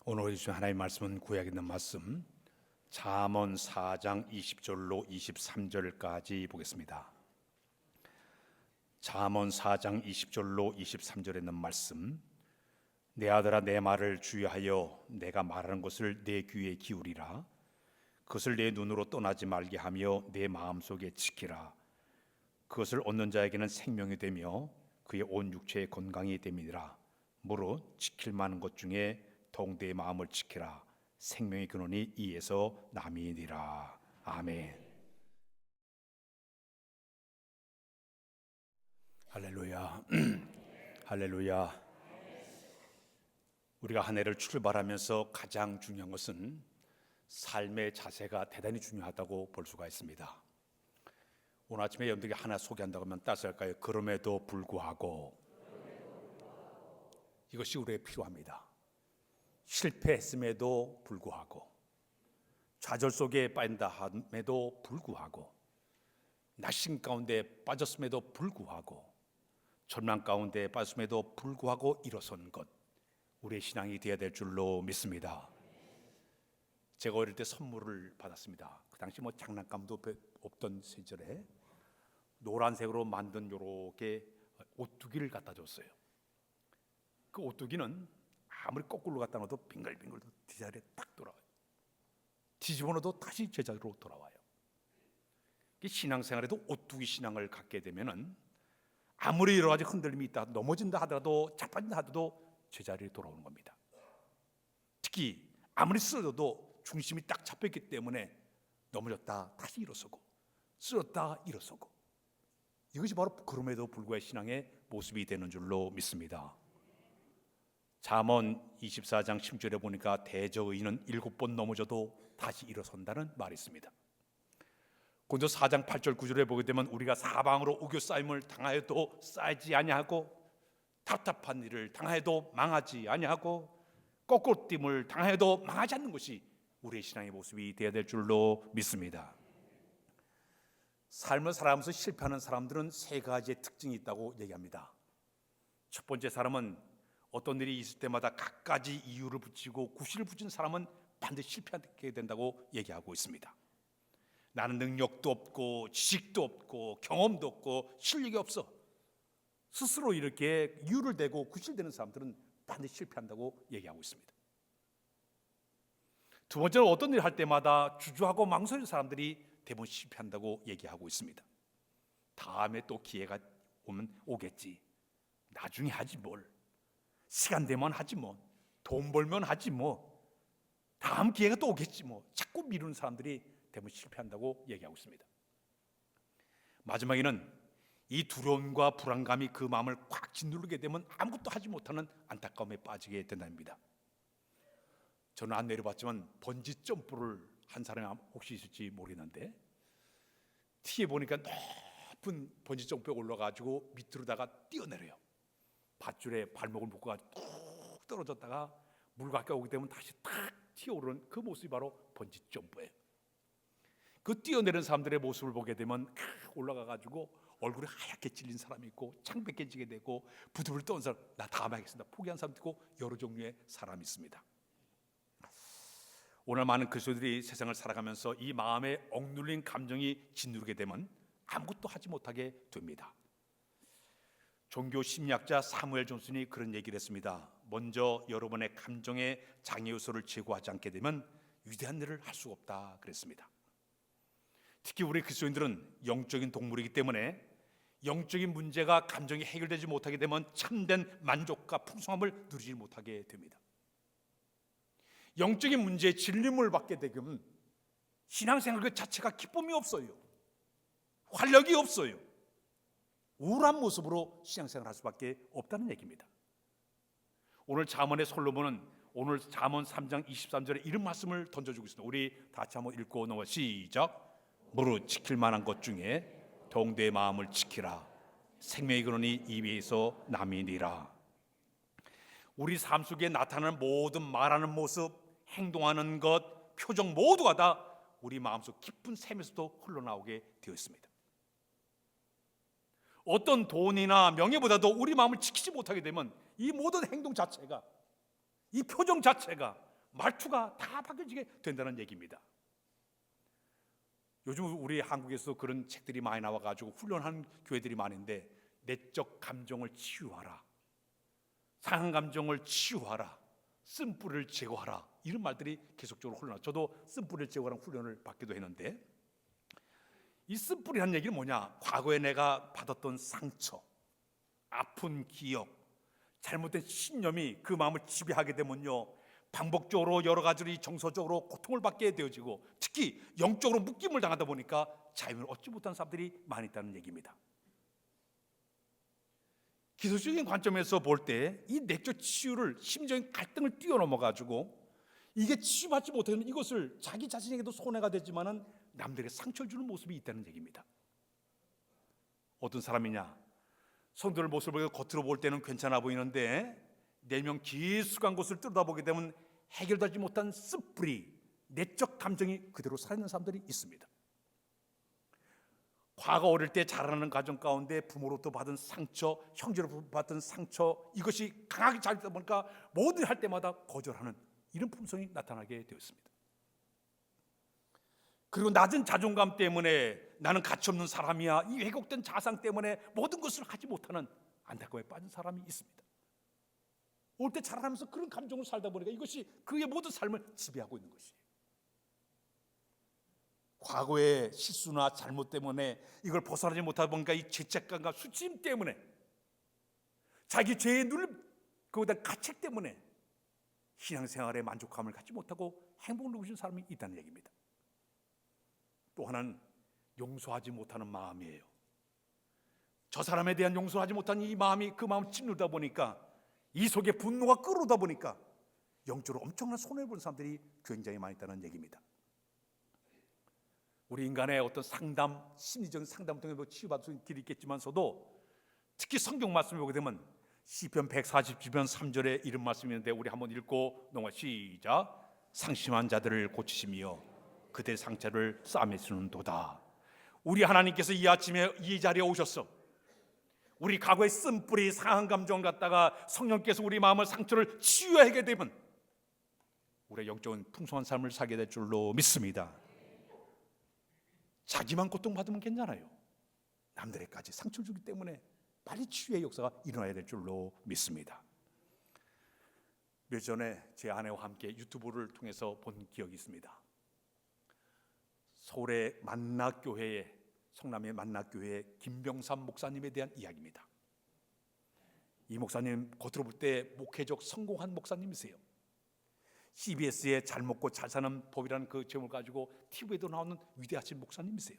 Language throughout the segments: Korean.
오늘 주신 하나님의 말씀은 구약에 있는 말씀 잠언 4장 20절로 23절까지 보겠습니다. 잠언 4장 20절로 23절에 있는 말씀, 내 아들아 내 말을 주의하여 내가 말하는 것을 내 귀에 기울이라. 그것을 내 눈으로 떠나지 말게 하며 내 마음속에 지키라. 그것을 얻는 자에게는 생명이 되며 그의 온 육체의 건강이 됨이니라. 무릇 지킬 만한 것 중에 더욱 내 마음을 지키라. 생명의 근원이 이에서 남이니라. 아멘. 할렐루야. 할렐루야. 우리가 한 해를 출발하면서 가장 중요한 것은 삶의 자세가 대단히 중요하다고 볼 수가 있습니다. 오늘 아침에 여러분들에게 하나 소개한다고 하면 따스할까요? 그럼에도 불구하고. 이것이 우리에게 필요합니다. 실패했음에도 불구하고, 좌절 속에 빠진다 함에도 불구하고, 낙심 가운데 빠졌음에도 불구하고, 절망 가운데 빠졌음에도 불구하고 일어선 것, 우리의 신앙이 되어야 될 줄로 믿습니다. 제가 어릴 때 선물을 받았습니다. 그 당시 장난감도 없던 시절에 노란색으로 만든 요렇게 오뚜기를 갖다 줬어요. 그 오뚜기는 아무리 거꾸로 갖다 놔도 빙글빙글 제자리에 딱 돌아와요. 뒤집어 놓어도 다시 제자리로 돌아와요. 신앙생활에도 오뚜기 신앙을 갖게 되면은 아무리 여러 가지 흔들림이 있다, 넘어진다 하더라도, 자빠진다 하더라도 제자리에 돌아오는 겁니다. 특히 아무리 쓰러져도 중심이 딱 잡혔기 때문에 넘어졌다 다시 일어서고, 쓰러졌다 일어서고, 이것이 바로 그럼에도 불구하고 신앙의 모습이 되는 줄로 믿습니다. 잠언 24장 10절에 보니까 대저의인은 7번 넘어져도 다시 일어선다는 말이 있습니다. 고린도 4장 8절 9절에 보게 되면 우리가 사방으로 우겨싸임을 당하여도 쌓이지 아니하고, 답답한 일을 당하여도 망하지 아니하고, 꺾어짐을 당하여도 망하지 않는 것이 우리의 신앙의 모습이 되어야 될 줄로 믿습니다. 삶을 살아가면서 실패하는 사람들은 세 가지의 특징이 있다고 얘기합니다. 첫 번째, 사람은 어떤 일이 있을 때마다 갖가지 이유를 붙이고 구실을 붙인 사람은 반드시 실패하게 된다고 얘기하고 있습니다. 나는 능력도 없고 지식도 없고 경험도 없고 실력이 없어, 스스로 이렇게 이유를 대고 구실되는 사람들은 반드시 실패한다고 얘기하고 있습니다. 두 번째는 어떤 일을 할 때마다 주저하고 망설이는 사람들이 대부분 실패한다고 얘기하고 있습니다. 다음에 또 기회가 오겠지, 나중에 하지 뭘, 시간 되면 하지 뭐, 돈 벌면 하지 뭐, 다음 기회가 또 오겠지 뭐, 자꾸 미루는 사람들이 대부분 실패한다고 얘기하고 있습니다. 마지막에는 이 두려움과 불안감이 그 마음을 꽉 짓누르게 되면 아무것도 하지 못하는 안타까움에 빠지게 된답니다. 저는 안 내려봤지만 번지 점프를 한 사람이 혹시 있을지 모르겠는데, 티에 보니까 높은 번지 점프에 올라가지고 밑으로다가 뛰어내려요. 밧줄에 발목을 묶어가지고 뚝 떨어졌다가 물 가까이 오게 되면 다시 탁 튀어오르는 그 모습이 바로 번지 점프예요. 그 뛰어내리는 사람들의 모습을 보게 되면 올라가가지고 얼굴이 하얗게 찔린 사람이 있고, 창백해지게 되고, 부두를 떠는 사람, 나 다음 하겠습니다, 포기한 사람도 있고, 여러 종류의 사람이 있습니다. 오늘 많은 그리스도인들이 세상을 살아가면서 이 마음에 억눌린 감정이 짓누르게 되면 아무것도 하지 못하게 됩니다. 종교 심리학자 사무엘 존슨이 그런 얘기를 했습니다. 먼저 여러분의 감정의 장애 요소를 제거하지 않게 되면 위대한 일을 할 수가 없다 그랬습니다. 특히 우리 그리스도인들은 영적인 동물이기 때문에 영적인 문제가 감정이 해결되지 못하게 되면 참된 만족과 풍성함을 누리지 못하게 됩니다. 영적인 문제에 질림을 받게 되면 신앙생활 그 자체가 기쁨이 없어요. 활력이 없어요. 우울한 모습으로 신앙생활을 할 수밖에 없다는 얘기입니다. 오늘 잠언의 솔로몬은 오늘 잠언 3장 23절에 이런 말씀을 던져주고 있습니다. 우리 다 같이 한번 읽고 넘어 시작. 무릇 지킬 만한 것 중에 더욱 내 마음을 지키라. 생명의 근원이 이 위에서 남이니라. 우리 삶 속에 나타나는 모든 말하는 모습, 행동하는 것, 표정 모두가 다 우리 마음속 깊은 샘에서도 흘러나오게 되어 있습니다. 어떤 돈이나 명예보다도 우리 마음을 지키지 못하게 되면 이 모든 행동 자체가, 이 표정 자체가 말투가 다 바뀌어지게 된다는 얘기입니다. 요즘 우리 한국에서 그런 책들이 많이 나와가지고 훈련하는 교회들이 많은데, 내적 감정을 치유하라, 상한 감정을 치유하라, 쓴뿌리를 제거하라, 이런 말들이 계속적으로 흘러나. 저도 쓴뿌리를 제거하는 훈련을 받기도 했는데, 이 쓴뿌리라는 얘기는 뭐냐? 과거에 내가 받았던 상처, 아픈 기억, 잘못된 신념이 그 마음을 지배하게 되면요, 반복적으로 여러 가지로 정서적으로 고통을 받게 되어지고, 특히 영적으로 묶임을 당하다 보니까 자유를 얻지 못한 사람들이 많이 있다는 얘기입니다. 기술적인 관점에서 볼 때 이 내적 치유를, 심적인 갈등을 뛰어넘어가지고 이게 치유받지 못하면 이것을 자기 자신에게도 손해가 되지만은 남들에게 상처를 주는 모습이 있다는 얘기입니다. 어떤 사람이냐? 성도들 모습을 겉으로 볼 때는 괜찮아 보이는데 내면 깊숙한 곳을 뚫어보게 되면 해결되지 못한 쓴뿌리, 내적 감정이 그대로 살아있는 사람들이 있습니다. 과거 어릴 때 자라나는 가정 가운데 부모로부터 받은 상처, 형제로부터 받은 상처, 이것이 강하게 자리다 보니까 뭐든 할 때마다 거절하는 이런 품성이 나타나게 되었습니다. 그리고 낮은 자존감 때문에 나는 가치없는 사람이야, 이 왜곡된 자상 때문에 모든 것을 하지 못하는 안타까움에 빠진 사람이 있습니다. 어릴 때 자라나면서 그런 감정을 살다 보니까 이것이 그의 모든 삶을 지배하고 있는 것이에요. 과거의 실수나 잘못 때문에 이걸 벗어나지 못하다 보니까 이 죄책감과 수치심 때문에, 자기 죄에 눌린 그보다 가책 때문에 신앙생활에 만족감을 갖지 못하고 행복을 누리는 사람이 있다는 얘기입니다. 또 하나는 용서하지 못하는 마음이에요. 저 사람에 대한 용서하지 못한 이 마음이 그 마음을 짓누르다 보니까, 이 속에 분노가 끓어오다 보니까 영적으로 엄청난 손해를 보는 사람들이 굉장히 많이 있다는 얘기입니다. 우리 인간의 어떤 상담, 심리적인 상담을 통해 치유받을 수 있는 길이 있겠지만서도, 특히 성경 말씀을 보게 되면 시편 140편 3절에 이런 말씀이 있는데 우리 한번 읽고 넘어가. 시작. 상심한 자들을 고치시며 그들의 상처를 싸매시는도다. 우리 하나님께서 이 아침에 이 자리에 오셨어. 우리 과거의 쓴뿌리, 상한 감정을 갖다가 성령께서 우리 마음을, 상처를 치유하게 되면 우리의 영적인 풍성한 삶을 살게 될 줄로 믿습니다. 자기만 고통받으면 괜찮아요. 남들에게까지 상처를 주기 때문에 빨리 치유의 역사가 일어나야 될 줄로 믿습니다. 몇 전에 제 아내와 함께 유튜브를 통해서 본 기억이 있습니다. 서울의 만락교회에, 성남의 만락교회의 김병삼 목사님에 대한 이야기입니다. 이 목사님 겉으로 볼 때 목회적 성공한 목사님이세요. CBS의 잘 먹고 잘 사는 법이라는 그 제목을 가지고 TV에도 나오는 위대하신 목사님이세요.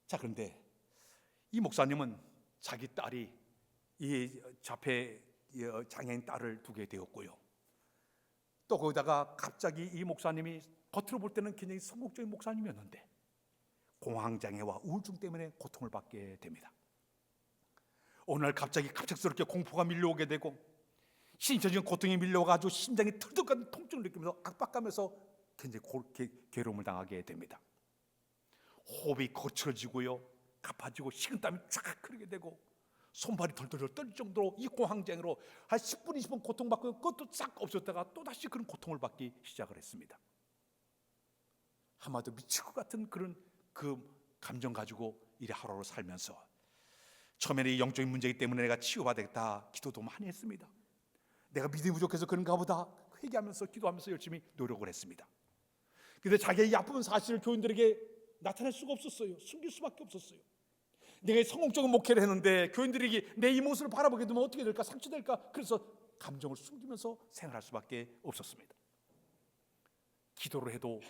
자, 그런데 이 목사님은 자기 딸이 이 자폐 장애인 딸을 두게 되었고요. 또 거기다가 갑자기 이 목사님이 겉으로 볼 때는 굉장히 성공적인 목사님이었는데 공황장애와 우울증 때문에 고통을 받게 됩니다. 어느 날 갑작스럽게 공포가 밀려오게 되고 신체적인 고통이 밀려와가지고 심장이 털떡하는 통증을 느끼면서 압박감에서 굉장히 괴로움을 당하게 됩니다. 호흡이 거칠어지고요, 가파지고 식은땀이 쫙 흐르게 되고 손발이 덜덜 떨릴 정도로 이 공황장애로 한 10분 20분 고통받고 그것도 싹 없었다가 또다시 그런 고통을 받기 시작을 했습니다. 한마디로 미칠 것 같은 그런 그 감정 가지고 이래 하루하루 살면서 처음에는 이 영적인 문제이기 때문에 내가 치유받겠다 기도도 많이 했습니다. 내가 믿음이 부족해서 그런가 보다 회개하면서 기도하면서 열심히 노력을 했습니다. 그런데 자기의 이 아픈 사실을 교인들에게 나타낼 수가 없었어요. 숨길 수밖에 없었어요. 내가 성공적인 목회를 했는데 교인들에게 내 이 모습을 바라보게 되면 어떻게 될까, 상처될까, 그래서 감정을 숨기면서 생활할 수밖에 없었습니다. 기도를 해도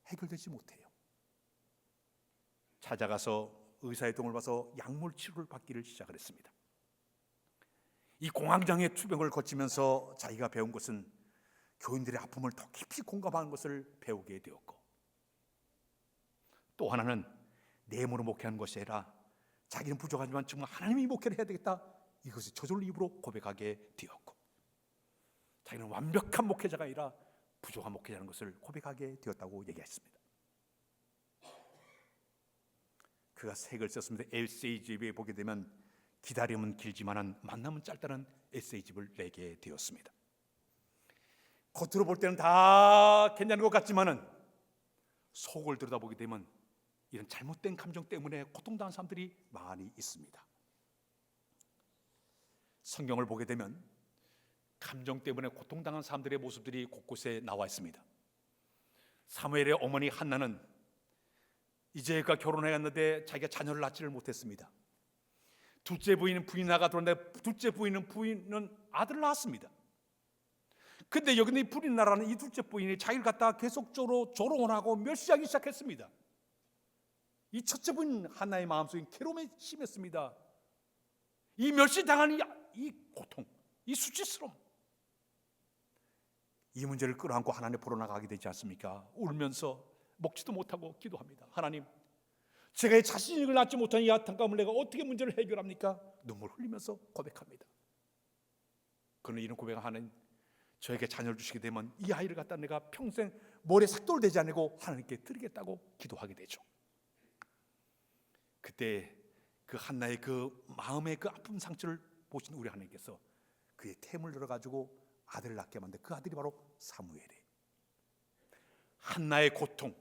해결되지 못해요. 찾아가서 의사의 도움을 받아서 약물 치료를 받기를 시작을 했습니다. 이 공황장애 투병을 거치면서 자기가 배운 것은 교인들의 아픔을 더 깊이 공감하는 것을 배우게 되었고, 또 하나는 내 힘으로 목회하는 것이 아니라 자기는 부족하지만 정말 하나님이 목회를 해야 되겠다, 이것을 저절로 입으로 고백하게 되었고, 자기는 완벽한 목회자가 아니라 부족한 목회자라는 것을 고백하게 되었다고 얘기했습니다. 그가 책을 썼습니다. 에세이집에 보게 되면 기다림은 길지만은 만남은 짧다는 에세이집을 내게 되었습니다. 겉으로 볼 때는 다 괜찮은 것 같지만은 속을 들여다보게 되면 이런 잘못된 감정 때문에 고통당한 사람들이 많이 있습니다. 성경을 보게 되면 감정 때문에 고통당한 사람들의 모습들이 곳곳에 나와 있습니다. 사무엘의 어머니 한나는 이제 그가 결혼해갔는데 자기가 자녀를 낳지를 못했습니다. 둘째 부인은 부인 나가 들었는데 둘째 부인은 아들을 낳았습니다. 근데 여기는 이 불이 나라는 이 둘째 부인이 자기를 갖다가 계속적으로 조롱하고 멸시하기 시작했습니다. 이 첫째 부인 한나의 마음속에 괴로움이 심했습니다. 이 멸시당한 이 고통, 이 수치스러움, 이 문제를 끌어안고 하나님 보러 나가게 되지 않습니까? 울면서 먹지도 못하고 기도합니다. 하나님, 제가 이 자신을 낳지 못한 이 안타까움을 내가 어떻게 문제를 해결합니까? 눈물 흘리면서 고백합니다. 그는 이런 고백을 하는, 저에게 자녀를 주시게 되면 이 아이를 갖다 내가 평생 머리에 삭돌 되지 않고 하나님께 드리겠다고 기도하게 되죠. 그때 그 한나의 그 마음의 그 아픈 상처를 보신 우리 하나님께서 그의 템을 들어가지고 아들을 낳게 만든 그 아들이 바로 사무엘이에요. 한나의 고통,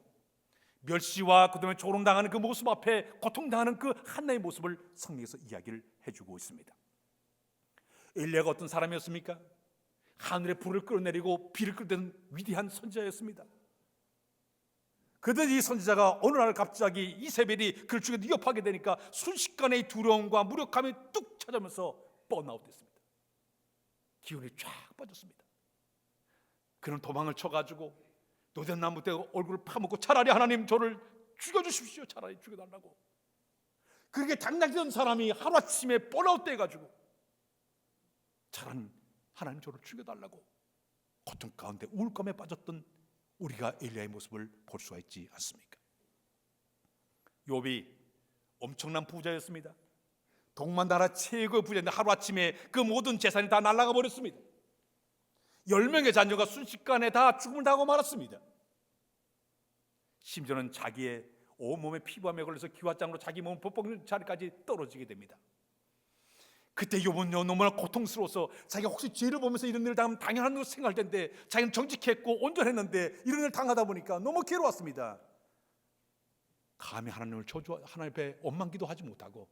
멸시와 그다음에 조롱당하는 그 모습 앞에 고통당하는 그 한나의 모습을 성경에서 이야기를 해주고 있습니다. 엘리야가 어떤 사람이었습니까? 하늘의 불을 끌어내리고 비를 끌어내는 위대한 선지자였습니다. 그런데 이 선지자가 어느 날 갑자기 이세벨이 그를 죽여 위협하게 되니까 순식간에 두려움과 무력감이 뚝 찾아오면서 번아웃됐습니다. 기운이 쫙 빠졌습니다. 그는 도망을 쳐가지고 노된나무 때 얼굴을 파묻고 차라리 하나님 저를 죽여주십시오, 차라리 죽여달라고. 그렇게 당당했던 사람이 하루아침에 번아웃 돼가지고 차라리 하나님 저를 죽여달라고 고통 가운데 우울감에 빠졌던 우리가 엘리야의 모습을 볼 수가 있지 않습니까? 욥이 엄청난 부자였습니다. 동만 나라 최고의 부자인데 하루아침에 그 모든 재산이 다 날아가 버렸습니다. 10명의 자녀가 순식간에 다 죽음을 당하고 말았습니다. 심지어는 자기의 온몸에 피부암에 걸려서 기와장으로 자기 몸을 벗겨지는 자리까지 떨어지게 됩니다. 그때 욥은 너무나 고통스러워서 자기가 혹시 죄를 보면서 이런 일을 당하면 당연한 것으로 생각할 텐데 자기는 정직했고 온전했는데 이런 일을 당하다 보니까 너무 괴로웠습니다. 감히 하나님을 하나님 앞에 원망기도 하지 못하고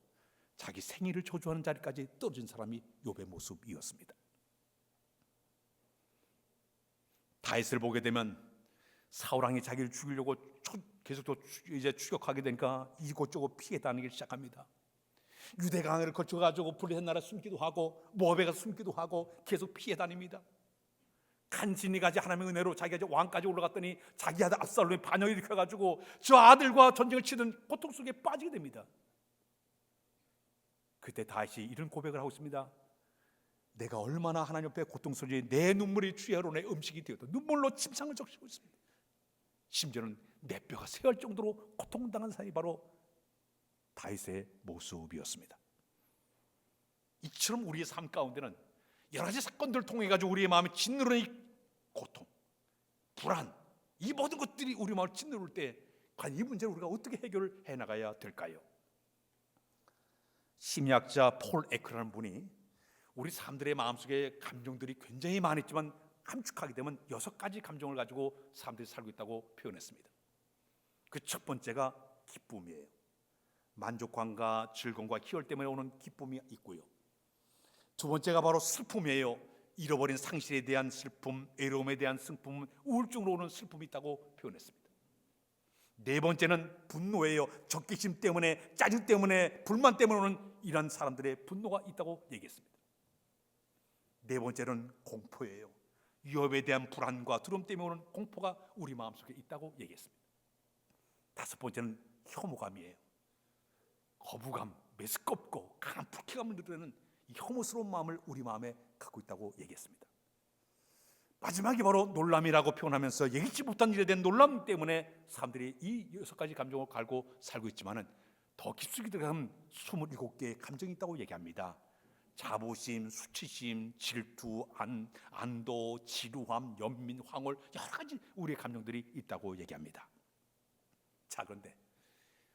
자기 생일을 저주하는 자리까지 떨어진 사람이 욥의 모습이었습니다. 다윗을 보게 되면 사울 왕이 자기를 죽이려고 계속 이제 추격하게 되니까 이곳저곳 피해 다니기 시작합니다. 유대 강을 거쳐가지고 블레셋 나라 숨기도 하고 모압에 가서 숨기도 하고 계속 피해 다닙니다. 간신히 가지 하나님의 은혜로 자기가 이제 왕까지 올라갔더니 자기 아들 압살롬이 반역을 일으켜가지고 저 아들과 전쟁을 치던 고통 속에 빠지게 됩니다. 그때 다시 이런 고백을 하고 있습니다. 내가 얼마나 하나님 옆에 고통스러운지 내 눈물이 주야로 내 음식이 되었다. 눈물로 침상을 적시고 있습니다. 심지어는 내 뼈가 새할 정도로 고통당한 사람이 바로 다윗의 모습이었습니다. 이처럼 우리의 삶 가운데는 여러 가지 사건들을 통해 가지고 우리의 마음에 짓누르는 이 고통, 불안, 이 모든 것들이 우리 마음을 짓누를 때 과연 이 문제를 우리가 어떻게 해결을 해나가야 될까요? 심리학자 폴 에크라는 분이 우리 사람들의 마음속에 감정들이 굉장히 많았지만 함축하게 되면 6가지 감정을 가지고 사람들이 살고 있다고 표현했습니다. 그 첫 번째가 기쁨이에요. 만족감과 즐거움과 희열 때문에 오는 기쁨이 있고요. 두 번째가 바로 슬픔이에요. 잃어버린 상실에 대한 슬픔, 애로움에 대한 슬픔, 우울증으로 오는 슬픔이 있다고 표현했습니다. 네 번째는 분노예요. 적개심 때문에, 짜증 때문에, 불만 때문에 오는 이런 사람들의 분노가 있다고 얘기했습니다. 네 번째는 공포예요. 위협에 대한 불안과 두려움 때문에 오는 공포가 우리 마음속에 있다고 얘기했습니다. 다섯 번째는 혐오감이에요. 거부감, 메스껍고 강한 불쾌감을 느끼는 이 혐오스러운 마음을 우리 마음에 갖고 있다고 얘기했습니다. 마지막이 바로 놀람이라고 표현하면서 예기치 못한 일에 대한 놀람 때문에 사람들이 이 6가지 감정을 갈고 살고 있지만은 더 깊숙이 들어가면 27개의 감정이 있다고 얘기합니다. 자부심, 수치심, 질투, 안도, 지루함, 연민, 황홀, 여러 가지 우리의 감정들이 있다고 얘기합니다. 자, 그런데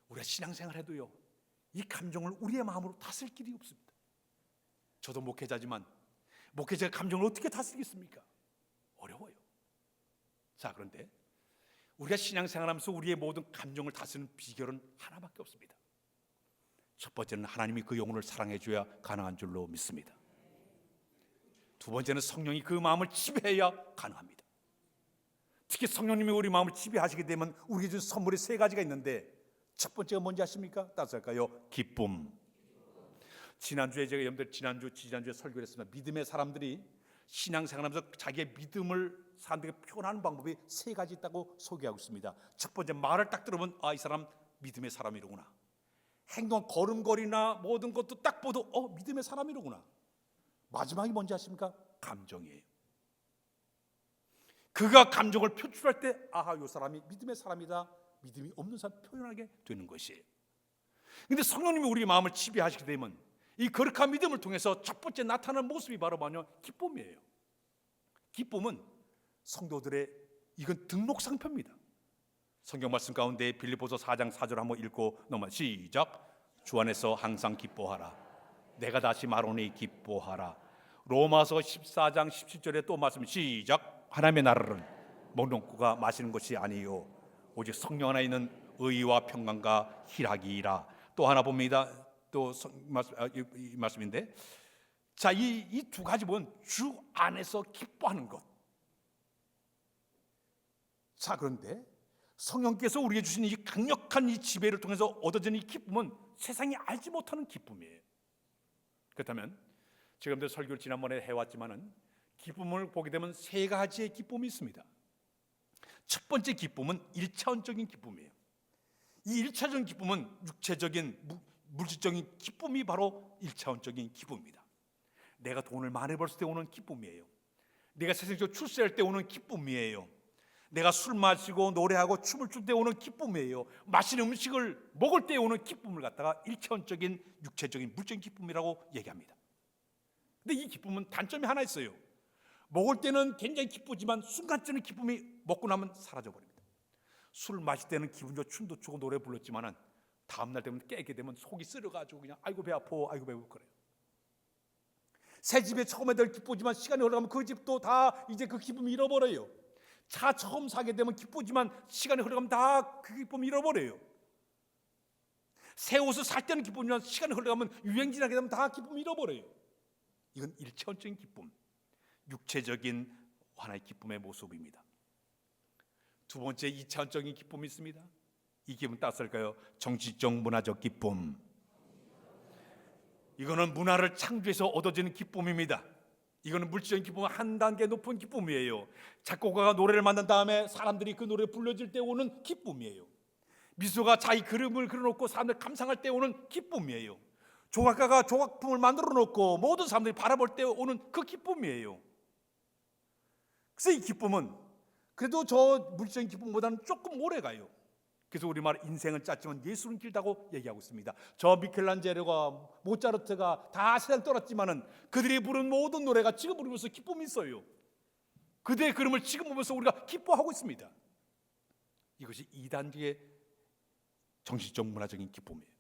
우리가 신앙생활 해도요, 이 감정을 우리의 마음으로 다스릴 길이 없습니다. 저도 목회자지만 목회자가 감정을 어떻게 다스리겠습니까? 어려워요. 자, 그런데 우리가 신앙생활하면서 우리의 모든 감정을 다스리는 비결은 하나밖에 없습니다. 첫 번째는 하나님이 그 영혼을 사랑해 줘야 가능한 줄로 믿습니다. 두 번째는 성령이 그 마음을 지배해야 가능합니다. 특히 성령님이 우리 마음을 지배하시게 되면 우리에게 준 선물이 세 가지가 있는데, 첫 번째가 뭔지 아십니까? 따스할까요? 기쁨. 지난주에 제가 여러분들 지난주에 설교를 했습니다. 믿음의 사람들이 신앙생활하면서 자기의 믿음을 사람들에게 표현하는 방법이 세 가지 있다고 소개하고 있습니다. 첫 번째, 말을 딱 들으면 이 사람 믿음의 사람이로구나. 행동, 걸음걸이나 모든 것도 딱 봐도 믿음의 사람이로구나. 마지막이 뭔지 아십니까? 감정이에요. 그가 감정을 표출할 때 이 사람이 믿음의 사람이다, 믿음이 없는 사람 표현하게 되는 것이에요. 그런데 성령님이 우리 마음을 지배하시게 되면 이 거룩한 믿음을 통해서 첫 번째 나타나는 모습이 바로 기쁨이에요. 기쁨은 성도들의 이건 등록상표입니다. 성경 말씀 가운데 빌립보서 4장 4절 한번 읽고 넘어 시작. 주 안에서 항상 기뻐하라. 내가 다시 말하노니 기뻐하라. 로마서 14장 17절에 또 말씀 시작. 하나님의 나라는 먹는 마시는 것이 아니요 오직 성령 안에 있는 의와 평강과 희락이라. 또 하나 봅니다. 이 말씀인데, 자, 이 두 가지 보면 주 안에서 기뻐하는 것. 자, 그런데 성령께서 우리에게 주신 이 강력한 이 지배를 통해서 얻어진 이 기쁨은 세상이 알지 못하는 기쁨이에요. 그렇다면 지금도 설교를 지난번에 해왔지만은 기쁨을 보게 되면 세 가지의 기쁨이 있습니다. 첫 번째 기쁨은 1차원적인 기쁨이에요. 이 1차적인 기쁨은 육체적인 물질적인 기쁨이 바로 1차원적인 기쁨입니다. 내가 돈을 많이 벌을 때 오는 기쁨이에요. 내가 세상적으로 출세할 때 오는 기쁨이에요. 내가 술 마시고 노래하고 춤을 출 때 오는 기쁨이에요. 맛있는 음식을 먹을 때 오는 기쁨을 갖다가 1차원적인 육체적인 물질적인 기쁨이라고 얘기합니다. 근데 이 기쁨은 단점이 하나 있어요. 먹을 때는 굉장히 기쁘지만 순간적인 기쁨이 먹고 나면 사라져버립니다. 술 마실 때는 기분 좋고 춤도 추고 노래 불렀지만은 다음날 되면 깨게 되면 속이 쓰려가지고 그냥 아이고 배 아파, 아이고 배고 그래요. 새 집에 처음에 늘 기쁘지만 시간이 흘러가면 그 집도 다 이제 그 기쁨 잃어버려요. 차 처음 사게 되면 기쁘지만 시간이 흘러가면 다 그 기쁨 잃어버려요. 새 옷을 살 때는 기쁘지만 시간이 흘러가면 유행진하게 되면 다 기쁨 잃어버려요. 이건 일차원적인 기쁨, 육체적인 하나의 기쁨의 모습입니다. 두 번째 2차원적인 기쁨이 있습니다. 이 기쁨은 따스할까요? 정치적 문화적 기쁨. 이거는 문화를 창조해서 얻어지는 기쁨입니다. 이거는 물질적인 기쁨은 한 단계 높은 기쁨이에요. 작곡가가 노래를 만든 다음에 사람들이 그 노래를 불러줄 때 오는 기쁨이에요. 미소가 자기 그림을 그려놓고 사람들 감상할 때 오는 기쁨이에요. 조각가가 조각품을 만들어 놓고 모든 사람들이 바라볼 때 오는 그 기쁨이에요. 그래서 이 기쁨은 그래도 저 물질적인 기쁨보다는 조금 오래 가요. 그래서 우리말 인생은 짧지만 예술은 길다고 얘기하고 있습니다. 저 미켈란젤로가 모차르트가 다 세상 떠났지만은 그들이 부른 모든 노래가 지금 부르면서 기쁨이 있어요. 그들의 그림을 지금 보면서 우리가 기뻐하고 있습니다. 이것이 2단계의 정신적 문화적인 기쁨이에요.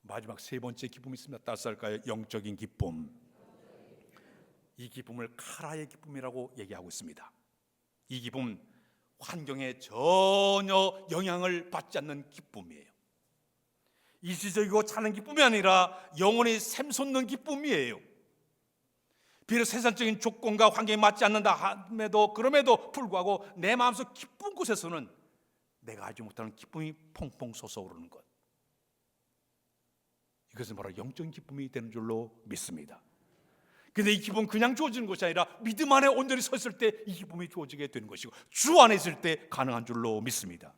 마지막 세 번째 기쁨이 있습니다. 따스할까요? 영적인 기쁨. 이 기쁨을 카라의 기쁨이라고 얘기하고 있습니다. 이 기쁨은 환경에 전혀 영향을 받지 않는 기쁨이에요. 일시적이고 차는 기쁨이 아니라 영원히 샘솟는 기쁨이에요. 비록 세상적인 조건과 환경에 맞지 않는다 그럼에도 불구하고 내 마음속 기쁜 곳에서는 내가 알지 못하는 기쁨이 펑펑 솟아오르는 것, 이것은 바로 영적인 기쁨이 되는 줄로 믿습니다. 근데 이 기쁨은 그냥 주어지는 것이 아니라 믿음 안에 온전히 섰을 때 이 기쁨이 주어지게 되는 것이고 주 안에 있을 때 가능한 줄로 믿습니다.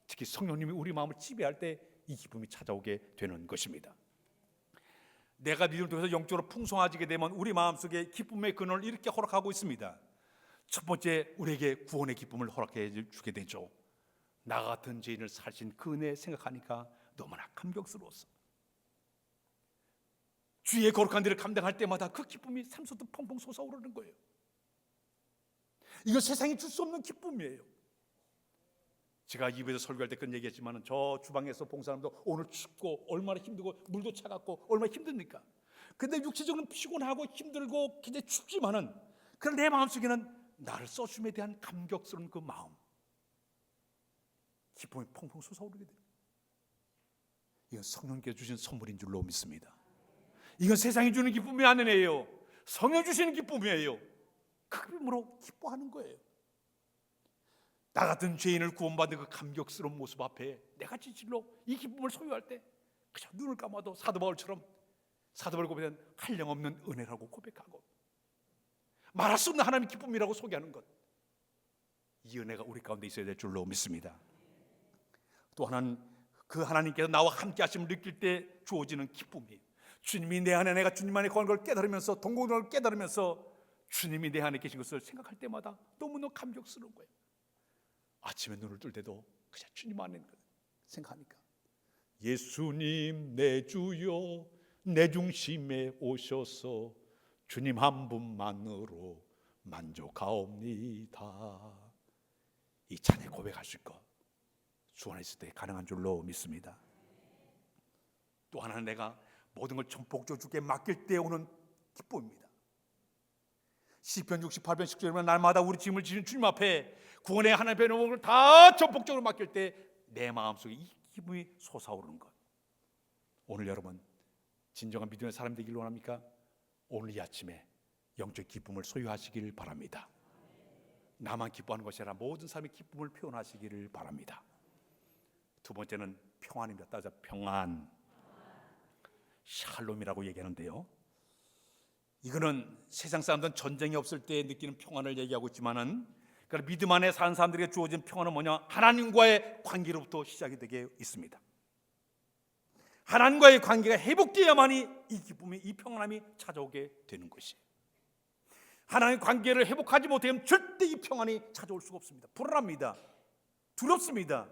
특히 성령님이 우리 마음을 지배할 때 이 기쁨이 찾아오게 되는 것입니다. 내가 믿음을 통해서 영적으로 풍성해지게 되면 우리 마음속에 기쁨의 근원을 이렇게 허락하고 있습니다. 첫 번째, 우리에게 구원의 기쁨을 허락해 주게 되죠. 나 같은 죄인을 살신 그 은혜 생각하니까 너무나 감격스러웠어. 주의 거룩한 일을 감당할 때마다 그 기쁨이 삶속도 펑펑 솟아오르는 거예요. 이거 세상이 줄 수 없는 기쁨이에요. 제가 입에서 설교할 때 그런 얘기했지만 저 주방에서 봉사하면서 오늘 춥고 얼마나 힘들고 물도 차갑고 얼마나 힘듭니까? 근데 육체적으로는 피곤하고 힘들고 굉장히 춥지만은 그런 내 마음속에는 나를 써줌에 대한 감격스러운 그 마음, 기쁨이 펑펑 솟아오르게 됩니다. 이건 성령께서 주신 선물인 줄로 믿습니다. 이건 세상이 주는 기쁨이 아니에요. 성령 주시는 기쁨이에요. 그 기쁨으로 기뻐하는 거예요. 나 같은 죄인을 구원받는 그 감격스러운 모습 앞에 내가 진실로 이 기쁨을 소유할 때 그저 눈을 감아도 사도 바울처럼 사도 바울 고백한 한량없는 은혜라고 고백하고 말할 수 없는 하나님의 기쁨이라고 소개하는 것, 이 은혜가 우리 가운데 있어야 될 줄로 믿습니다. 또 하나는 그 하나님께서 나와 함께 하심을 느낄 때 주어지는 기쁨이에요. 주님이 내 안에, 내가 주님 안에 거하는 걸 깨달으면서, 동공을 깨달으면서 주님이 내 안에 계신 것을 생각할 때마다 너무너무 감격스러운 거예요. 아침에 눈을 뜰 때도 그냥 주님 안에 있는 걸 생각하니까 예수님 내 주여 내 중심에 오셔서 주님 한 분만으로 만족하옵니다. 이 찬양 고백하실 것 주 안에 있을 때 가능한 줄로 믿습니다. 또 하나는 내가 모든 걸 전폭적으로 주께 맡길 때 오는 기쁨입니다. 시편 68편 10절에 날마다 우리 짐을 지는 주님 앞에 구원의 하나님의 모든 걸 다 전폭적으로 맡길 때 내 마음속에 이 기쁨이 솟아오르는 것. 오늘 여러분 진정한 믿음의 사람 되길 원합니까? 오늘 이 아침에 영적 기쁨을 소유하시길 바랍니다. 나만 기뻐하는 것이 아니라 모든 사람의 기쁨을 표현하시기를 바랍니다. 두 번째는 평안입니다. 따져 평안, 샬롬이라고 얘기하는데요, 이거는 세상 사람들은 전쟁이 없을 때 느끼는 평안을 얘기하고 있지만은, 그러니까 믿음 안에 사는 사람들에게 주어진 평안은 뭐냐? 하나님과의 관계로부터 시작이 되게 있습니다. 하나님과의 관계가 회복되어야만이 이 기쁨이, 이 평안함이 찾아오게 되는 것이에요. 하나님의 관계를 회복하지 못하면 절대 이 평안이 찾아올 수가 없습니다. 불안합니다. 두렵습니다.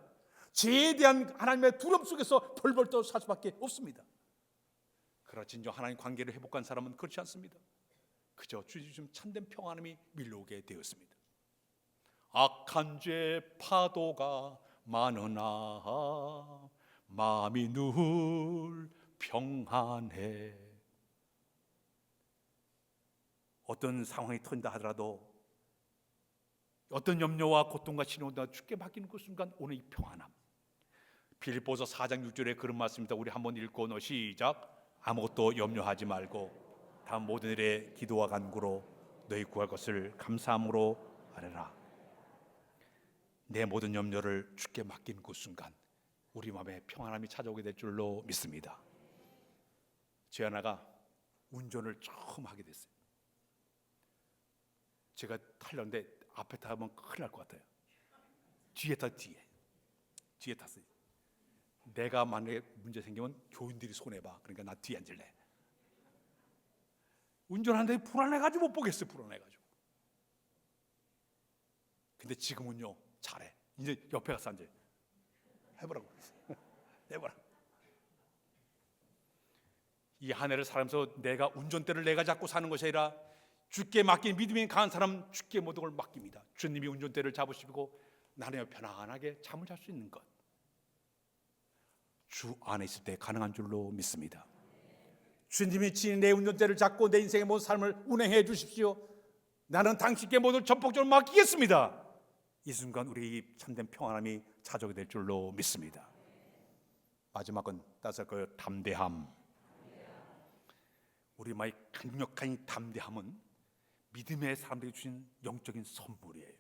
죄에 대한 하나님의 두려움 속에서 벌벌 떠 살 수밖에 없습니다. 그러나 진정 하나님 관계를 회복한 사람은 그렇지 않습니다. 그저 주님 참된 평안함이 밀려오게 되었습니다. 악한 죄 파도가 많으나 마음이 늘 평안해. 어떤 상황이 터진다 하더라도, 어떤 염려와 고통과 신호가 주께 맡기는 그 순간 오는 이 평안함. 빌립보서 4장 6절에 그런 말씀입니다. 우리 한번 읽고 시작. 아무것도 염려하지 말고 다음 모든 일에 기도와 간구로 너희 구할 것을 감사함으로 아뢰라. 내 모든 염려를 주께 맡긴 그 순간 우리 마음에 평안함이 찾아오게 될 줄로 믿습니다. 제 하나가 운전을 처음 하게 됐어요. 제가 타려는데 앞에 타면 큰일 날 것 같아요. 뒤에 탔어요. 내가 만약에 문제 생기면 교인들이 손해봐. 그러니까 나 뒤에 앉을래. 운전하는데 불안해가지고 못 보겠어요. 불안해가지고. 근데 지금은요 잘해. 이제 옆에 가서 앉아요. 해보라고. 해보라고. 이 한 해를 살면서 내가 운전대를 내가 잡고 사는 것이 아니라 주께 맡긴 믿음이 강한 사람, 주께 모든 걸 맡깁니다. 주님이 운전대를 잡으시고 나는 편안하게 잠을 잘 수 있는 것, 주 안에 있을 때 가능한 줄로 믿습니다. 주님이 친히 내 운전대를 잡고 내 인생의 모든 삶을 운행해 주십시오. 나는 당신께 모든 전폭적으로 맡기겠습니다. 이 순간 우리 참된 평안함이 찾아오게 될 줄로 믿습니다. 마지막은 따서 그 담대함. 우리 마의 강력한 이 담대함은 믿음의 사람들이 주신 영적인 선물이에요.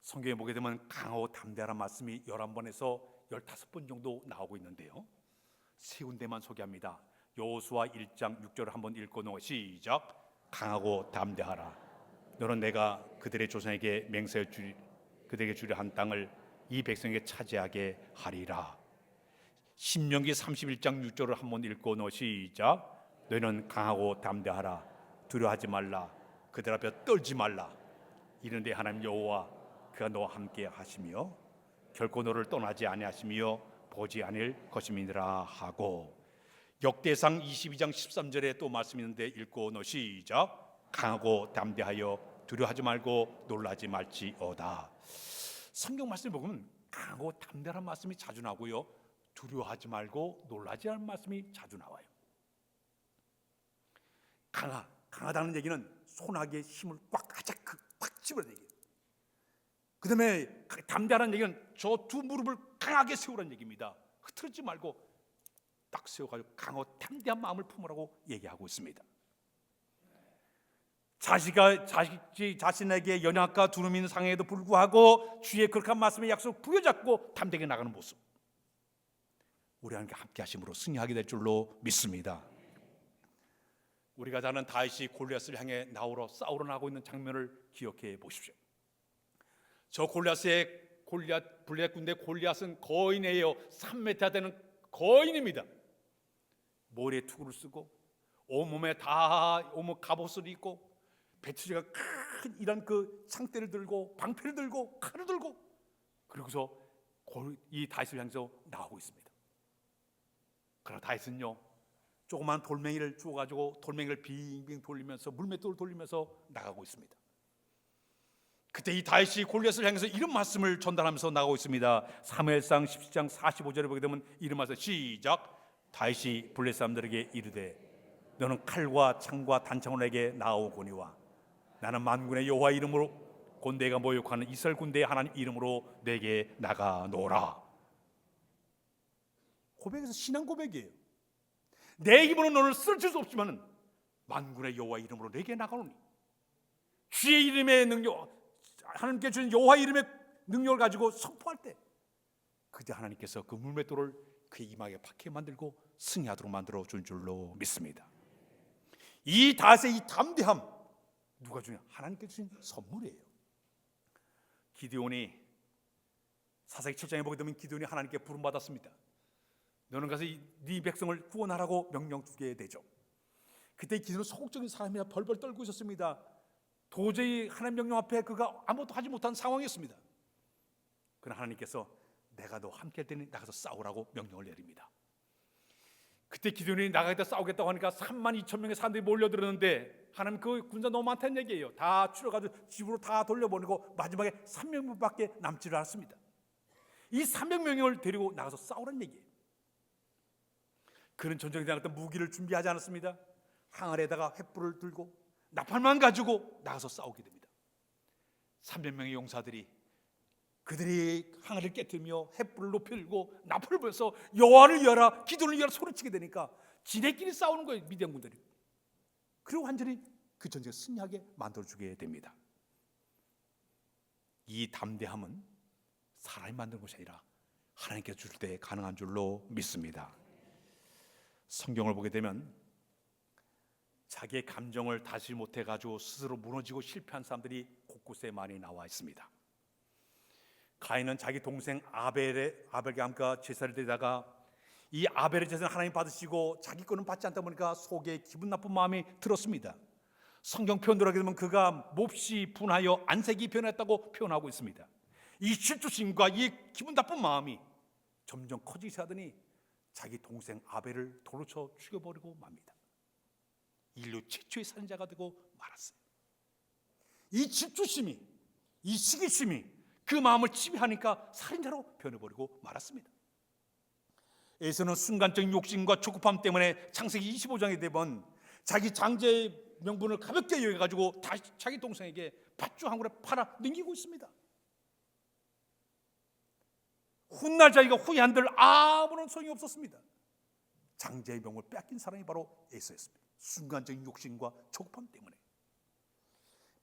성경에 보게 되면 강하고 담대하라는 말씀이 11번에서 15번 정도 나오고 있는데요, 세 군데만 소개합니다. 여호수아 1장 6절을 한번 읽고 시작. 강하고 담대하라. 너는 내가 그들의 조상에게 맹세해 그들에게 주려 한 땅을 이 백성에게 차지하게 하리라. 신명기 31장 6절을 한번 읽고 시작. 너희는 강하고 담대하라. 두려워하지 말라. 그들 앞에 떨지 말라. 이는 내 하나님 여호와 그가 너와 함께 하시며 결코 너를 떠나지 아니하시며 보지 아니할 것임이니라 하고, 역대상 22장 13절에 또 말씀이 있는데 읽고 시작. 강하고 담대하여 두려워하지 말고 놀라지 말지어다. 성경 말씀을 보면 강하고 담대한 말씀이 자주 나오고요, 두려워하지 말고 놀라지 않은 말씀이 자주 나와요. 강하다는 얘기는 손아귀에 힘을 꽉 집어넣는 얘기예요. 그 다음에 담대하다는 얘기는 저 두 무릎을 강하게 세우라는 얘기입니다. 흐트러지지 말고 딱 세워가지고 강하고 담대한 마음을 품으라고 얘기하고 있습니다. 자신에게 연약과 두려움 있는 상황에도 불구하고 주의 거룩한 말씀의 약속을 부여잡고 담대하게 나가는 모습, 우리 하나님께 함께 하심으로 승리하게 될 줄로 믿습니다. 우리가 잘 아는 다윗이 골리앗을 향해 싸우러 나가고 있는 장면을 기억해 보십시오. 저 블레셋 군대 골리앗은 거인이에요. 3m 되는 거인입니다. 머리에 투구를 쓰고 온몸에 갑옷을 입고 배추지가 큰 이런 그 창대를 들고 방패를 들고 칼을 들고, 그리고서 이 다윗을 향해서 나오고 있습니다. 그러나 다윗은요, 조그만 돌멩이를 주워가지고 돌멩이를 빙빙 돌리면서 물맷돌을 돌리면서 나가고 있습니다. 그때 이 다윗이 골리앗을 향해서 이런 말씀을 전달하면서 나가고 있습니다. 사무엘상 17장 45절에 보게 되면 이런 말씀, 시작. 다윗이 블레셋 사람들에게 이르되 너는 칼과 창과 단창을 내게 나오거니와 나는 만군의 여호와 이름으로 곧 내가 모욕하는 이스라엘 군대의 하나님 이름으로 내게 나가노라. 고백에서 신앙 고백이에요. 내 힘으로 너를 쓰러질 수 없지만 만군의 여호와 이름으로 내게 나가노니, 주의 이름의 능력, 하나님께 주신 여호와 이름의 능력을 가지고 선포할 때 그때 하나님께서 그 물맷돌을 그의 이마에 박히게 만들고 승리하도록 만들어 준 줄로 믿습니다. 이 다윗의 이 담대함, 누가 주냐? 하나님께 주신 선물이에요. 기드온이 사사기 7장에 보게 되면 기드온이 하나님께 부름받았습니다. 너는 가서 네 백성을 구원하라고 명령 주게 되죠. 그때 기드온은 소극적인 사람이라 벌벌 떨고 있었습니다. 도저히 하나님 명령 앞에 그가 아무것도 하지 못한 상황이었습니다. 그러나 하나님께서 내가 너 함께 할 테니 나가서 싸우라고 명령을 내립니다. 그때 기드온이 나가겠다 싸우겠다고 하니까 32,000명의 사람들이 몰려들었는데 하나님 그 군사 너무 많다는 얘기예요. 다 추려가지고 집으로 다 돌려보내고 마지막에 300명밖에 남지를 않았습니다. 이 300명을 데리고 나가서 싸우라는 얘기예요. 그는 전쟁에 대한 어떤 무기를 준비하지 않았습니다. 항아리에다가 횃불을 들고 나팔만 가지고 나가서 싸우게 됩니다. 300명의 용사들이 그들이 항아리를 깨뜨리며 횃불을 높이 들고 나팔을 불어서 여호와를 위하라, 기도를 위하라 소리치게 되니까 지네끼리 싸우는 거예요, 미디안 군들이. 그리고 완전히 그 전쟁을 승리하게 만들어주게 됩니다. 이 담대함은 사람이 만든 것이 아니라 하나님께서 줄 때 가능한 줄로 믿습니다. 성경을 보게 되면 자기의 감정을 다시 못해가지고 스스로 무너지고 실패한 사람들이 곳곳에 많이 나와 있습니다. 가인은 자기 동생 아벨과 함께 제사를 드리다가 이 아벨의 제사는 하나님 받으시고 자기 거는 받지 않다 보니까 속에 기분 나쁜 마음이 들었습니다. 성경 표현대로 하게 되면 그가 몹시 분하여 안색이 변했다고 표현하고 있습니다. 이 질투심과 이 기분 나쁜 마음이 점점 커지기 시작하더니 자기 동생 아벨을 돌로 쳐 죽여버리고 맙니다. 인류 최초의 살인자가 되고 말았어요. 이 질투심이, 이 시기심이 그 마음을 지배하니까 살인자로 변해버리고 말았습니다. 에서는 순간적인 욕심과 조급함 때문에 창세기 25장에 되면 자기 장제의 명분을 가볍게 여겨가지고 다시 자기 동생에게 밧줄 한 그릇 팔아 넘기고 있습니다. 훗날 자기가 후회한들 아무런 소용이 없었습니다. 장제의 명을 뺏긴 사람이 바로 에서였습니다. 순간적인 욕심과 조급함 때문에.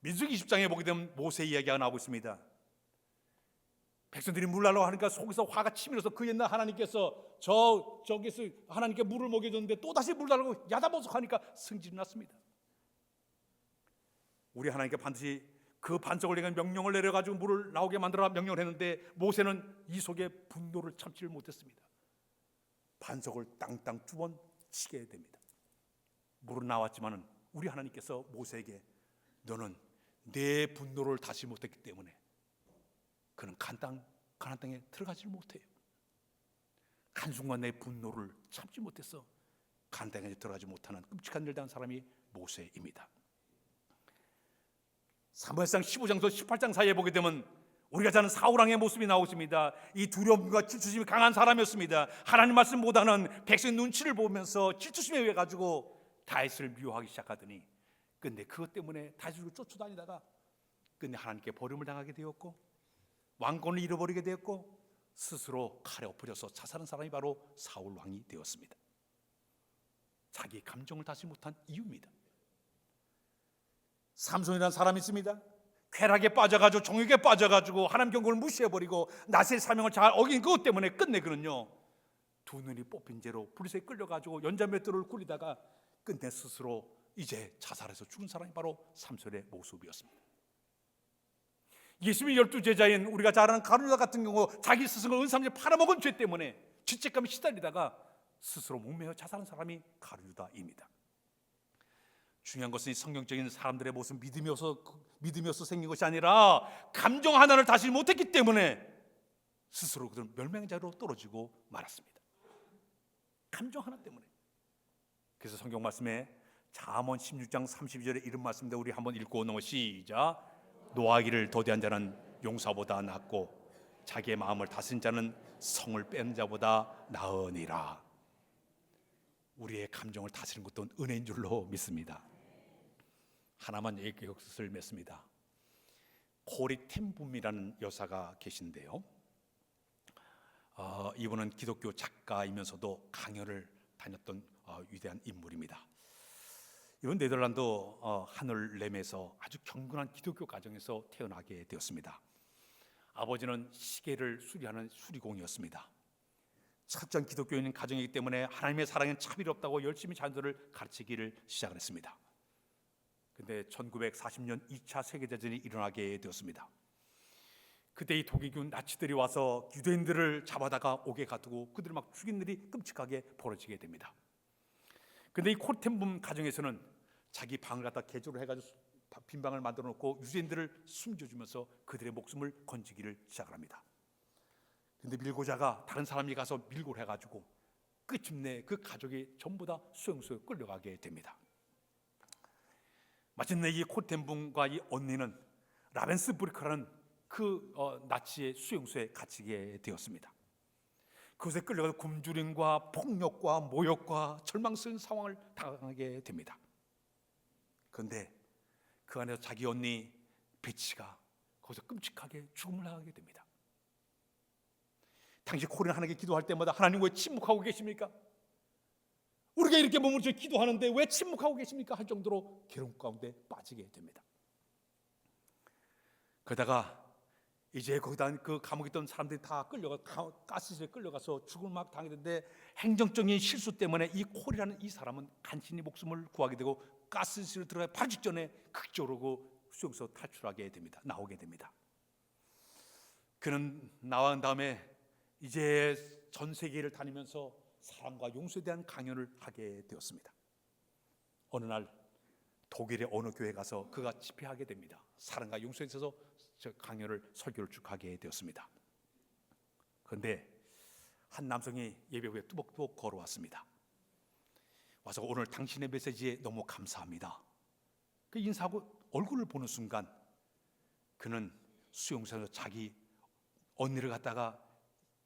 민수기 20장에 보게 되면 모세 이야기가 나오고 있습니다. 백성들이 물 달라고 하니까 속에서 화가 치밀어서 그 옛날 하나님께서 저기서 하나님께 물을 먹여줬는데 또다시 물 달라고 야단보석하니까 승질이 났습니다. 우리 하나님께 반드시 그 반석을 내가 명령을 내려가지고 물을 나오게 만들어 명령을 했는데 모세는 이 속에 분노를 참지를 못했습니다. 반석을 땅땅 2번 치게 됩니다. 물은 나왔지만은 우리 하나님께서 모세에게 너는 내 분노를 다시 못했기 때문에 그는 가나안 땅에 들어가지 못해요. 한순간 내 분노를 참지 못해서 가나안 땅에 들어가지 못하는 끔찍한 일을 당한 사람이 모세입니다. 사무엘상 15장에서 18장 사이에 보게 되면 우리가 잘 아는 사울왕의 모습이 나오십니다. 이 두려움과 질투심이 강한 사람이었습니다. 하나님 말씀 못하는 백성의 눈치를 보면서 질투심에 의해 가지고 다윗을 미워하기 시작하더니 근데 그것 때문에 다윗을 쫓아다니다가 근데 하나님께 버림을 당하게 되었고 왕권을 잃어버리게 되었고 스스로 칼에 엎어져서 자살한 사람이 바로 사울 왕이 되었습니다. 자기 감정을 다스리지 못한 이유입니다. 삼손이라는 사람이 있습니다. 쾌락에 빠져가지고 정욕에 빠져가지고 하나님 경고를 무시해버리고 나의 사명을 잘 어긴 그것 때문에 끝내 그는요 두 눈이 뽑힌 채로 불새에 끌려가지고 연자맷돌을 굴리다가 끝내 스스로 이제 자살해서 죽은 사람이 바로 삼손의 모습이었습니다. 예수님의 12제자인 우리가 잘 아는 가룟유다 같은 경우 자기 스승을 은삼제 팔아먹은 죄 때문에 죄책감에 시달리다가 스스로 목매어 자살한 사람이 가룟유다입니다. 중요한 것은 이 성경적인 사람들의 모습 믿음이어서 생긴 것이 아니라 감정 하나를 다스리지 못했기 때문에 스스로 그들은 멸망자로 떨어지고 말았습니다. 감정 하나 때문에. 그래서 성경 말씀에 잠언 16장 32절에 이런 말씀인데 우리 한번 읽고 넘어 시작. 노하기를 도대한 자는 용사보다 낫고 자기의 마음을 다스린 자는 성을 뺀 자보다 나으니라. 우리의 감정을 다스리는 것도 은혜인 줄로 믿습니다. 하나만 얘기것을 맺습니다. 코리 텐붐이라는 여사가 계신데요. 이분은 기독교 작가이면서도 강연을 다녔던 위대한 인물입니다. 이번 네덜란드 하늘렘에서 아주 경건한 기독교 가정에서 태어나게 되었습니다. 아버지는 시계를 수리하는 수리공이었습니다. 철저한 기독교인 가정이기 때문에 하나님의 사랑엔 차별이 없다고 열심히 자녀들을 가르치기를 시작을 했습니다. 그런데 1940년 2차 세계대전이 일어나게 되었습니다. 그때 이 독일군 나치들이 와서 유대인들을 잡아다가 옥에 가두고 그들을 막 죽인 일이 끔찍하게 벌어지게 됩니다. 그런데 이 코텐붐 가정에서는 자기 방을 갖다 개조를 해가지고 빈 방을 만들어 놓고 유대인들을 숨겨주면서 그들의 목숨을 건지기를 시작을 합니다. 그런데 밀고자가 다른 사람이 가서 밀고를 해가지고 끝끝내 그 가족이 전부 다 수용소에 끌려가게 됩니다. 마침내 이 코텐붐과 이 언니는 라벤스부르크라는 그 나치의 수용소에 갇히게 되었습니다. 그곳에 끌려가서 굶주림과 폭력과 모욕과 절망스러운 상황을 당하게 됩니다. 그런데 그 안에서 자기 언니 베치가 거기서 끔찍하게 죽음을 당하게 됩니다. 당시 코리는 하나님께 기도할 때마다 하나님 왜 침묵하고 계십니까? 우리가 이렇게 머무르며 기도하는데 왜 침묵하고 계십니까? 할 정도로 괴로움 가운데 빠지게 됩니다. 그러다가 이제 거기다 그 감옥에 있던 사람들이 다 가스실에 끌려가서 죽음을 막 당했는데 행정적인 실수 때문에 이 콜이라는 이 사람은 간신히 목숨을 구하게 되고 가스실에 들어가 바로 직전에 극적으로 수용소 탈출하게 됩니다. 나오게 됩니다. 그는 나온 다음에 이제 전 세계를 다니면서 사랑과 용서에 대한 강연을 하게 되었습니다. 어느 날 독일의 어느 교회에 가서 그가 집회하게 됩니다. 사랑과 용서에 있어서 강연을 설교를 쭉 하게 되었습니다. 그런데 한 남성이 예배 후에 뚜벅뚜벅 걸어왔습니다. 와서 오늘 당신의 메시지에 너무 감사합니다. 그 인사하고 얼굴을 보는 순간 그는 수용소에서 자기 언니를 갖다가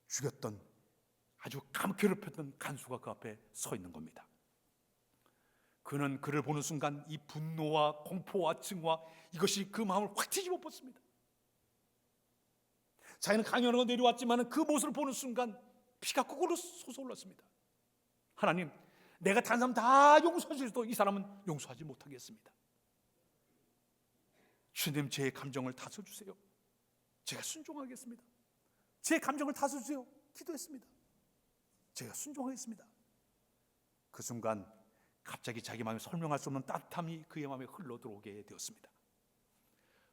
죽였던 아주 괴롭혔던 간수가 그 앞에 서 있는 겁니다. 그는 그를 보는 순간 이 분노와 공포와 증오와 이것이 그 마음을 확 뒤집어 뻗습니다. 자기는 강연하고 내려왔지만 그 모습을 보는 순간 피가 거꾸로 솟아올랐습니다. 하나님, 내가 다른 사람 다 용서하셔도 이 사람은 용서하지 못하겠습니다. 주님, 제 감정을 다스려주세요. 제가 순종하겠습니다. 제 감정을 다스려주세요. 기도했습니다. 제가 순종하겠습니다. 그 순간 갑자기 자기 마음에 설명할 수 없는 따뜻함이 그의 마음에 흘러 들어오게 되었습니다.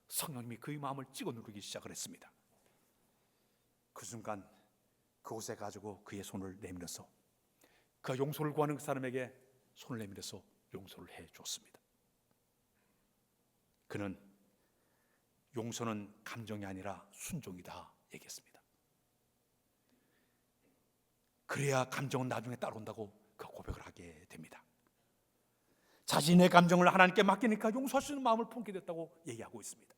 성령님이 그의 마음을 찍어 누르기 시작을 했습니다. 그 순간 그곳에 가지고 그의 손을 내밀어서 그가 용서를 구하는 그 사람에게 손을 내밀어서 용서를 해 주었습니다. 그는 용서는 감정이 아니라 순종이다 얘기했습니다. 그래야 감정은 나중에 따라온다고 그 고백을 하게 됩니다. 자신의 감정을 하나님께 맡기니까 용서할 수 있는 마음을 품게 됐다고 얘기하고 있습니다.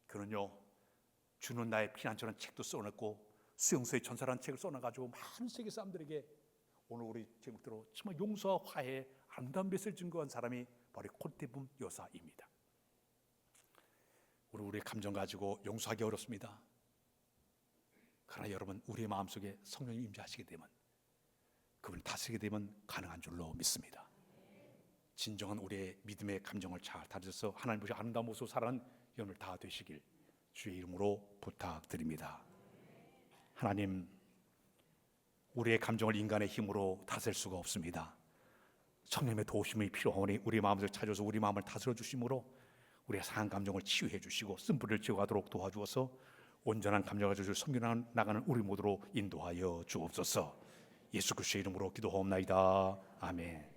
그는요, 주는 나의 피난처라는 책도 써냈고 수용소의 전사라는 책을 써놔가지고 많은 세계 사람들에게 오늘 우리 제목대로 정말 용서와 화해의 아름다운 뱃을 증거한 사람이 바로 콘테붐 여사입니다. 우리의 감정 가지고 용서하기 어렵습니다. 그러나 여러분, 우리의 마음속에 성령이 임재하시게 되면, 그분이 다스리게 되면 가능한 줄로 믿습니다. 진정한 우리의 믿음의 감정을 잘 다져서 하나님 보시 아름다운 모습으로 살아가는 여러분 다 되시길 주의 이름으로 부탁드립니다. 하나님, 우리의 감정을 인간의 힘으로 다스릴 수가 없습니다. 성령의 도우심이 필요하오니 우리 마음을 찾아서 우리 마음을 다스려 주심으로 우리의 상한 감정을 치유해 주시고 쓴뿌리를 지어가도록 도와주어서 온전한 감정을 가지고 섬겨 나가는 우리 모두로 인도하여 주옵소서. 예수 그리스도의 이름으로 기도하옵나이다. 아멘.